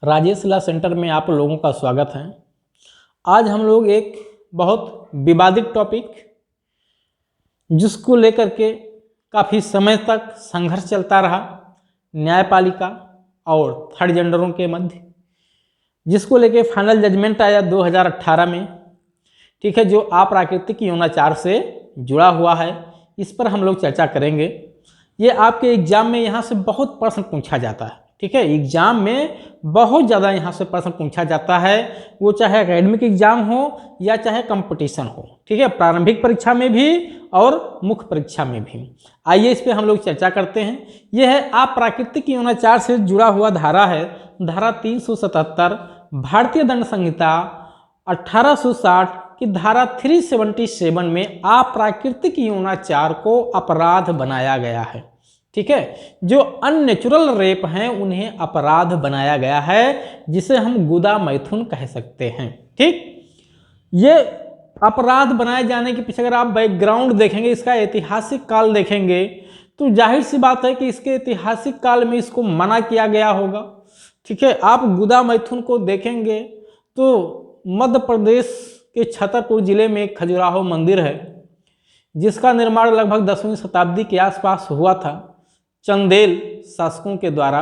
राजेश ला centre में आप लोगों का स्वागत है। आज हम लोग एक बहुत विवादित टॉपिक जिसको लेकर के काफ़ी समय तक संघर्ष चलता रहा न्यायपालिका और थर्ड जेंडरों के मध्य, जिसको लेके फाइनल जजमेंट आया 2018 में। ठीक है, जो अप्राकृतिक यौनाचार से जुड़ा हुआ है, इस पर हम लोग चर्चा करेंगे। ये आपके एग्जाम में यहाँ से बहुत प्रश्न पूछा जाता है। ठीक है, एग्जाम में बहुत ज़्यादा यहाँ से प्रश्न पूछा जाता है, वो चाहे एकेडमिक एग्जाम हो या चाहे कंपटीशन हो। ठीक है, प्रारंभिक परीक्षा में भी और मुख्य परीक्षा में भी। आइए इस पे हम लोग चर्चा करते हैं। यह है अप्राकृतिक यौनाचार से जुड़ा हुआ धारा है, धारा 377 भारतीय दंड संहिता 1860 की धारा 377 में अप्राकृतिक यौनाचार को अपराध बनाया गया है। ठीक है, जो अननेचुरल रेप हैं उन्हें अपराध बनाया गया है, जिसे हम गुदा मैथुन कह सकते हैं। ठीक, ये अपराध बनाए जाने के पीछे अगर आप बैकग्राउंड देखेंगे, इसका ऐतिहासिक काल देखेंगे, तो जाहिर सी बात है कि इसके ऐतिहासिक काल में इसको मना किया गया होगा। ठीक है, आप गुदा मैथुन को देखेंगे तो मध्य प्रदेश के छतरपुर जिले में एक खजुराहो मंदिर है, जिसका निर्माण लगभग 10वीं शताब्दी के आसपास हुआ था चंदेल शासकों के द्वारा।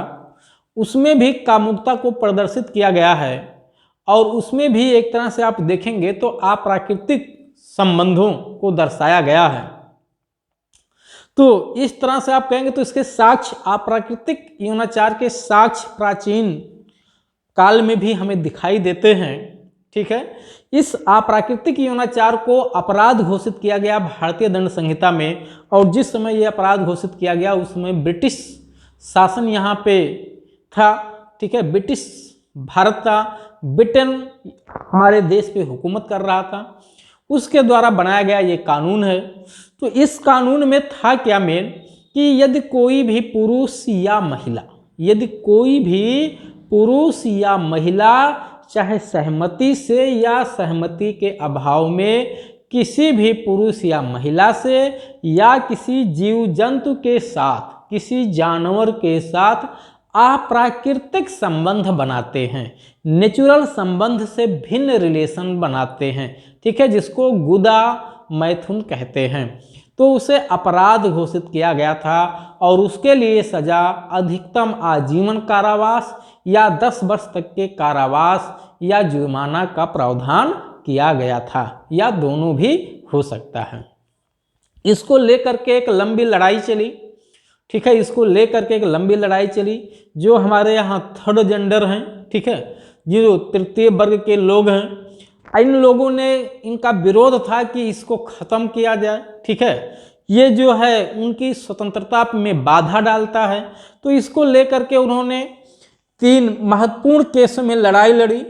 उसमें भी कामुकता को प्रदर्शित किया गया है और उसमें भी एक तरह से आप देखेंगे तो अप्राकृतिक संबंधों को दर्शाया गया है। तो इस तरह से आप कहेंगे तो इसके साक्ष्य, अप्राकृतिक यौनाचार के साक्ष्य प्राचीन काल में भी हमें दिखाई देते हैं। ठीक है, इस अप्राकृतिक यौनाचार को अपराध घोषित किया गया भारतीय दंड संहिता में, और जिस समय यह अपराध घोषित किया गया उस समय ब्रिटिश शासन यहाँ पे था। ठीक है, ब्रिटिश भारत था, ब्रिटेन हमारे देश पे हुकूमत कर रहा था, उसके द्वारा बनाया गया ये कानून है। तो इस कानून में था क्या मेन कि यदि कोई भी पुरुष या महिला, यदि कोई भी पुरुष या महिला चाहे सहमति से या सहमति के अभाव में किसी भी पुरुष या महिला से या किसी जीव जंतु के साथ, किसी जानवर के साथ अप्राकृतिक संबंध बनाते हैं, नेचुरल संबंध से भिन्न रिलेशन बनाते हैं। ठीक है, जिसको गुदा मैथुन कहते हैं, तो उसे अपराध घोषित किया गया था और उसके लिए सजा अधिकतम आजीवन कारावास या 10 वर्ष तक के कारावास या जुर्माना का प्रावधान किया गया था, या दोनों भी हो सकता है। इसको लेकर के एक लंबी लड़ाई चली। ठीक है, इसको लेकर के एक लंबी लड़ाई चली। जो हमारे यहाँ थर्ड जेंडर हैं, ठीक है, जो तृतीय वर्ग के लोग हैं, इन लोगों ने, इनका विरोध था कि इसको ख़त्म किया जाए। ठीक है, ये जो है उनकी स्वतंत्रता में बाधा डालता है। तो इसको लेकर के उन्होंने 3 महत्वपूर्ण केस में लड़ाई लड़ी।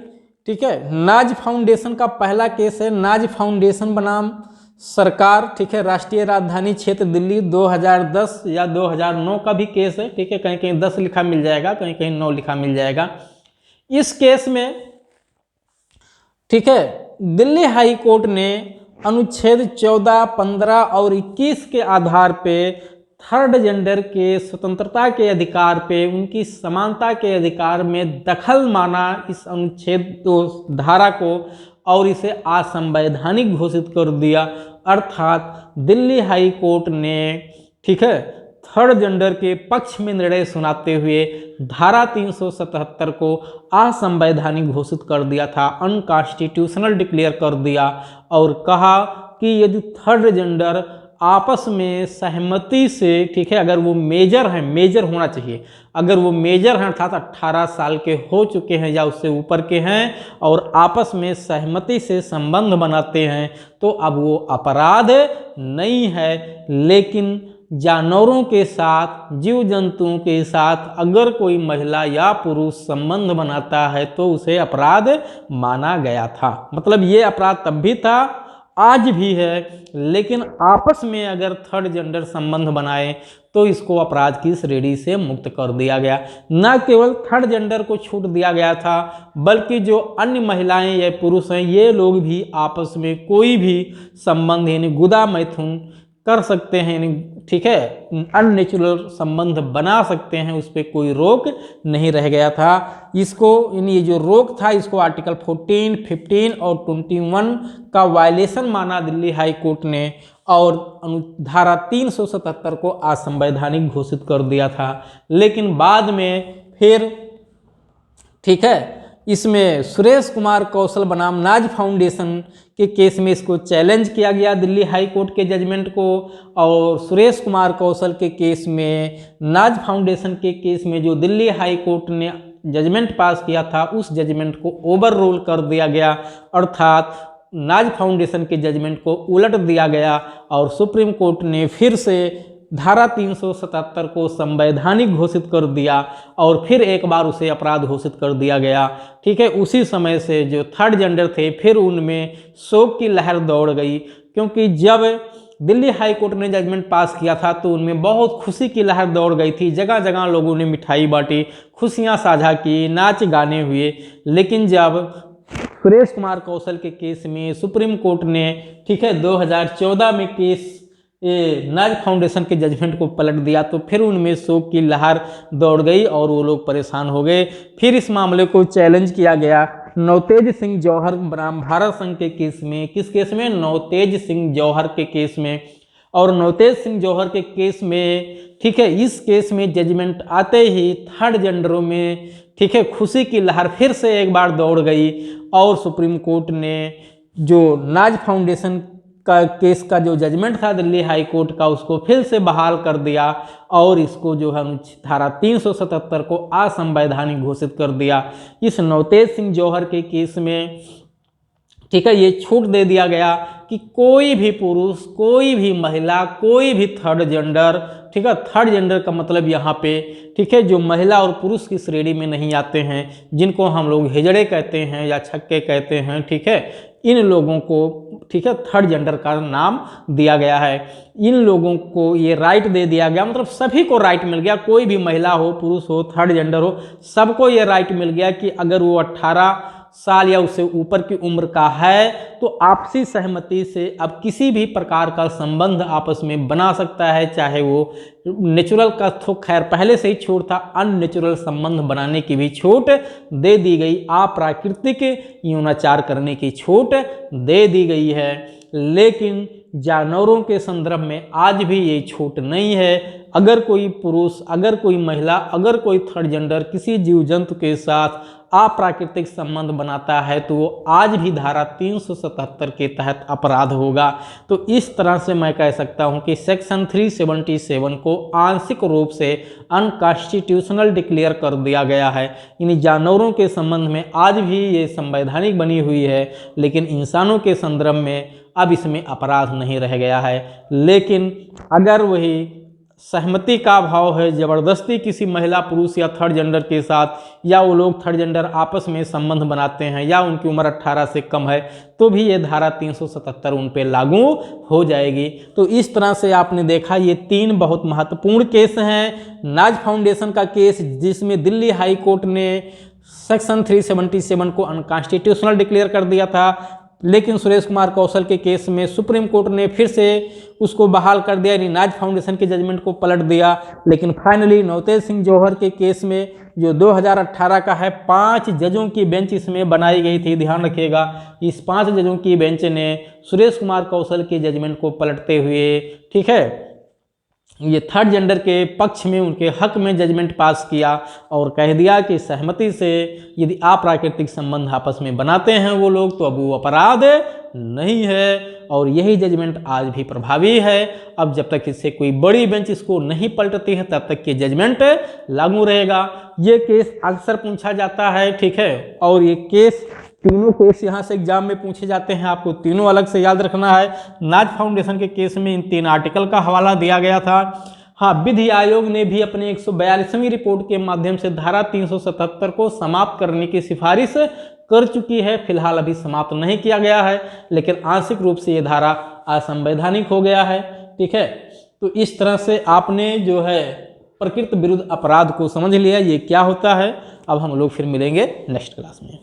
ठीक है, नाज फाउंडेशन का पहला केस है, नाज फाउंडेशन बनाम सरकार। ठीक है, राष्ट्रीय राजधानी क्षेत्र दिल्ली 2010 या 2009 का भी केस है। ठीक है, कहीं कहीं 10 लिखा मिल जाएगा, कहीं कहीं 9 लिखा मिल जाएगा। इस केस में, ठीक है, दिल्ली हाई कोर्ट ने अनुच्छेद 14, 15 और 21 के आधार पे थर्ड जेंडर के स्वतंत्रता के अधिकार पे, उनकी समानता के अधिकार में दखल माना इस अनुच्छेद धारा को, और इसे असंवैधानिक घोषित कर दिया। अर्थात दिल्ली हाई कोर्ट ने, ठीक है, थर्ड जेंडर के पक्ष में निर्णय सुनाते हुए धारा 377 को असंवैधानिक घोषित कर दिया था, अनकॉन्स्टिट्यूशनल डिक्लेयर कर दिया, और कहा कि यदि थर्ड जेंडर आपस में सहमति से, ठीक है, अगर वो मेजर हैं, मेजर होना चाहिए, अगर वो मेजर हैं अर्थात 18 साल के हो चुके हैं या उससे ऊपर के हैं और आपस में सहमति से संबंध बनाते हैं, तो अब वो अपराध नहीं है। लेकिन जानवरों के साथ, जीव जंतुओं के साथ अगर कोई महिला या पुरुष संबंध बनाता है तो उसे अपराध माना गया था। मतलब ये अपराध तब भी था, आज भी है, लेकिन आपस में अगर थर्ड जेंडर संबंध बनाए तो इसको अपराध की श्रेणी से मुक्त कर दिया गया। न केवल थर्ड जेंडर को छूट दिया गया था, बल्कि जो अन्य महिलाएं या पुरुष हैं, ये लोग भी आपस में कोई भी संबंध यानी गुदा मैथुन कर सकते हैं, ठीक है, अननेचुरल संबंध बना सकते हैं, उस पर कोई रोक नहीं रह गया था। इसको ये जो रोक था इसको आर्टिकल 14, 15 और 21 का वायलेशन माना दिल्ली हाई कोर्ट ने और धारा 377 को असंवैधानिक घोषित कर दिया था। लेकिन बाद में फिर, ठीक है, इसमें सुरेश कुमार कौशल बनाम नाज फाउंडेशन के केस में इसको चैलेंज किया गया दिल्ली हाई कोर्ट के जजमेंट को, और सुरेश कुमार कौशल के केस में, नाज फाउंडेशन के केस में जो दिल्ली हाई कोर्ट ने जजमेंट पास किया था उस जजमेंट को ओवर रूल कर दिया गया, अर्थात नाज फाउंडेशन के जजमेंट को उलट दिया गया और सुप्रीम कोर्ट ने फिर से धारा 377 को संवैधानिक घोषित कर दिया और फिर एक बार उसे अपराध घोषित कर दिया गया, ठीक है। उसी समय से जो थर्ड जेंडर थे फिर उनमें शोक की लहर दौड़ गई, क्योंकि जब दिल्ली हाई कोर्ट ने जजमेंट पास किया था तो उनमें बहुत खुशी की लहर दौड़ गई थी, जगह जगह लोगों ने मिठाई बांटी, खुशियां साझा की, नाच गाने हुए। लेकिन जब सुरेश कुमार कौशल के केस में सुप्रीम कोर्ट ने, ठीक है, 2014 में केस नाज फाउंडेशन के जजमेंट को पलट दिया तो फिर उनमें शोक की लहर दौड़ गई और वो लोग परेशान हो गए। फिर इस मामले को चैलेंज किया गया नवतेज सिंह जौहर बनाम भारत संघ के केस में। किस केस में? नवतेज सिंह जौहर के केस में। और नवतेज सिंह जौहर के केस में, ठीक है, इस केस में जजमेंट आते ही थर्ड जेंडरों में, ठीक है, खुशी की लहर फिर से एक बार दौड़ गई और सुप्रीम कोर्ट ने जो नाज फाउंडेशन का केस का जो जजमेंट था दिल्ली हाई कोर्ट का उसको फिर से बहाल कर दिया और इसको जो है धारा 377 को असंवैधानिक घोषित कर दिया। इस नवतेज सिंह जौहर के केस में, ठीक है, ये छूट दे दिया गया कि कोई भी पुरुष, कोई भी महिला, कोई भी थर्ड जेंडर, ठीक है, थर्ड जेंडर का मतलब यहाँ पे, ठीक है, जो महिला और पुरुष की श्रेणी में नहीं आते हैं, जिनको हम लोग हिजड़े कहते हैं या छक्के कहते हैं, ठीक है, इन लोगों को, ठीक है, थर्ड जेंडर का नाम दिया गया है। इन लोगों को ये राइट दे दिया गया, मतलब सभी को राइट मिल गया, कोई भी महिला हो, पुरुष हो, थर्ड जेंडर हो, सबको ये राइट मिल गया कि अगर वो 18 साल या उससे ऊपर की उम्र का है तो आपसी सहमति से अब किसी भी प्रकार का संबंध आपस में बना सकता है, चाहे वो नेचुरल का तो खैर पहले से ही छूट था, अननेचुरल संबंध बनाने की भी छूट दे दी गई, अप्राकृतिक यौनाचार करने की छूट दे दी गई है। लेकिन जानवरों के संदर्भ में आज भी ये छूट नहीं है। अगर कोई पुरुष, अगर कोई महिला, अगर कोई थर्ड जेंडर किसी जीव जंतु के साथ अप्राकृतिक संबंध बनाता है तो वो आज भी धारा 377 के तहत अपराध होगा। तो इस तरह से मैं कह सकता हूं कि सेक्शन 377 को आंशिक रूप से अनकॉन्स्टिट्यूशनल डिक्लेयर कर दिया गया है। इन जानवरों के संबंध में आज भी ये संवैधानिक बनी हुई है, लेकिन इंसानों के संदर्भ में अब इसमें अपराध नहीं रह गया है। लेकिन अगर वही सहमति का अभाव है, ज़बरदस्ती किसी महिला, पुरुष या थर्ड जेंडर के साथ, या वो लोग थर्ड जेंडर आपस में संबंध बनाते हैं या उनकी उम्र 18 से कम है, तो भी ये धारा 377 उन पे लागू हो जाएगी। तो इस तरह से आपने देखा ये 3 बहुत महत्वपूर्ण केस हैं। नाज फाउंडेशन का केस जिसमें दिल्ली हाई कोर्ट ने सेक्शन 377 को अनकॉन्स्टिट्यूशनल डिक्लेयर कर दिया था, लेकिन सुरेश कुमार कौशल के केस में सुप्रीम कोर्ट ने फिर से उसको बहाल कर दिया, यानी नाज फाउंडेशन के जजमेंट को पलट दिया। लेकिन फाइनली नवतेज सिंह जौहर के केस में जो 2018 का है, 5 जजों की बेंच इसमें बनाई गई थी, ध्यान रखिएगा। इस 5 जजों की बेंच ने सुरेश कुमार कौशल के जजमेंट को पलटते हुए, ठीक है, ये थर्ड जेंडर के पक्ष में, उनके हक में जजमेंट पास किया और कह दिया कि सहमति से यदि अप्राकृतिक संबंध आपस में बनाते हैं वो लोग तो अब वो अपराध नहीं है। और यही जजमेंट आज भी प्रभावी है। अब जब तक इससे कोई बड़ी बेंच इसको नहीं पलटती है तब तक ये जजमेंट लागू रहेगा। ये केस अक्सर पूछा जाता है, ठीक है, और ये केस, तीनों केस यहाँ से एग्जाम में पूछे जाते हैं, आपको तीनों अलग से याद रखना है। नाज फाउंडेशन के केस में इन 3 आर्टिकल का हवाला दिया गया था। हाँ, विधि आयोग ने भी अपने 142वीं रिपोर्ट के माध्यम से धारा 377 को समाप्त करने की सिफारिश कर चुकी है। फिलहाल अभी समाप्त नहीं किया गया है, लेकिन आंशिक रूप से ये धारा असंवैधानिक हो गया है, ठीक है। तो इस तरह से आपने जो है प्रकृति विरुद्ध अपराध को समझ लिया, ये क्या होता है। अब हम लोग फिर मिलेंगे नेक्स्ट क्लास में।